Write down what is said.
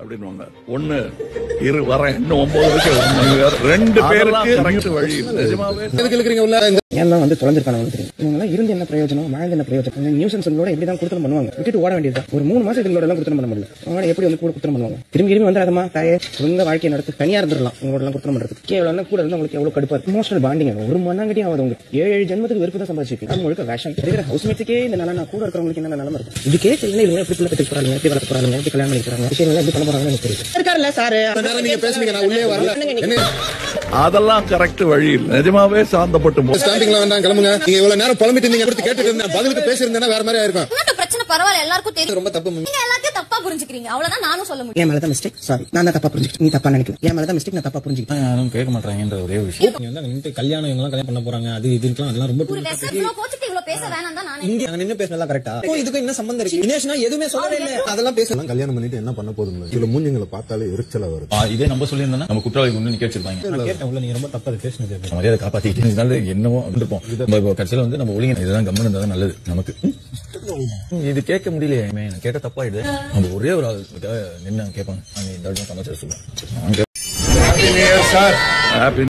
அப்படின்னுவாங்க. ஒண்ணு இரு வரேன், இன்னும் 9 இருக்கு. 2 பேருக்கு வழி நிஜமாவே எல்லாம் வந்து தொலைஞ்சிருக்காங்க தெரியும். இவங்க இருந்து என்ன பிரயோஜனம், வாழ்ந்து என்ன பிரயோஜனம்? நியூசன்ஸ்களோட எப்படி தான் கொடுத்தனம் பண்ணுவாங்க, விட்டுட்டு ஓட வேண்டியதுதான். ஒரு 3 மாசம் இதுங்களோட எல்லாம் கொடுத்தனம் பண்ண முடியல. அவங்க எப்படி வந்து கூட கொடுத்தனம் பண்ணுவாங்க? திரும்பி வந்துடாதமா தாயே, சொந்த வாழ்க்கையை நடத்து தனியா இருந்துடலாம். உங்களோட எல்லாம் கொடுத்தனம் பண்றதுக்கு கேவலம் கூட இருந்து உங்களுக்கு எவ்வளவு கடுப்பா இருக்கு. இமோஷனல் பாண்டிங் ஒரு மண்ணாங்கட்டி ஆகுது. உங்களுக்கு 7 ஜென்மத்துக்கு வெறுப்பு தான் சம்பாதிச்சிருக்கு. அது உங்களுக்கு வேஷம் இருக்கிற ஹவுஸ்மேட்ஸுக்கே இந்த நல்லா கூட இருக்கிறவங்களுக்கு என்ன நிலைமை இருக்கும்? இதுக்கே தெரியல. இவங்க எப்படி பிள்ளை பெற்று போறாங்க, எப்படி வளர்த்து போறாங்க, எப்படி கல்யாணம் பண்ணி போறாங்க, விஷயம் எப்படி பண்ண போறாங்கன்னு எனக்கு தெரியும். இருக்காருல்ல சாரு, நீங்க பேசுனீங்க, நான் உள்ளே வரல. அதெல்லாம் கரெக்ட் வழி இல்ல. நிஜமாவே சாந்தப்பட்டு ஸ்டாண்டிங்ல வேண்டாம், கிளம்புங்க. நீங்க இவ்வளவு நேரம் புலம்பிட்டு நீங்க கொடுத்து கேட்டுட்டு இருந்தேன், பதிலுக்கு பேசியிருந்தேன்னா வேற மாதிரி ஆயிருக்கும். பிரச்சனை பரவாயில்ல, எல்லாருக்கும் தெரியும். ரொம்ப தப்பு. நீங்க எல்லாத்தையும் தப்பா புரிஞ்சுக்கிறீங்க, அவ்வளவுதான் நானும் சொல்ல முடியும். என் மேலதான் மிஸ்டேக், சாரி. நான் தான் தப்பா புரிஞ்சுக்கிட்டேன், நீ தப்பா நினைக்கிறேன். என் மேலதான் மிஸ்டேக், நான் தப்பா புரிஞ்சுக்கிட்டேன். யாரும் கேட்க மாட்டாங்கன்ற ஒரே விஷயம். நீங்க வந்து கல்யாணம் இவங்க கல்யாணம் பண்ண போறாங்க, அது இதுக்கெல்லாம் அதெல்லாம் ரொம்ப ஒரு வெசல் இவ்ளோ கோச்சிட்டு இவ்ளோ பேச வேணாம் தான் நான் இங்க நின்னு பேசலாம். கரெக்டா? இதுக்கு என்ன சம்பந்தம் இருக்கு? தினேஷ்னா எதுவுமே சொல்லவே இல்ல. அதெல்லாம் பேசலாம். கல்யாணம் பண்ணிட்டு என்ன பண்ண போதுங்க? இதுல மூஞ்சிங்களை பார்த்தாலே எரிச்சலா வருது. இதே நம்ம சொல்லியிருந்தோம்னா நம்ம குற்றவாளி கொண்டு நிக்க வச்சிருப்பாங்க. நான் கேட்டேன் உள்ள, நீங்க ரொம்ப தப்பா பேசுனது. மரியாதை காப்பாத்திக்கிட்டு இதனால என்னவோ இருப்போம். கடைசியில வந்து நம்ம ஒழுங்கு இதுதான் கம்மன் இருந்தா தான் நல்லது நமக்கு. இது கேட்க முடியலையே, கேட்ட தப்பாயிடுது. நம்ம ஒரே ஒரு ஆள் நின்று கேட்பாங்க. இந்த சமைச்சர் சொல்லுவாங்க.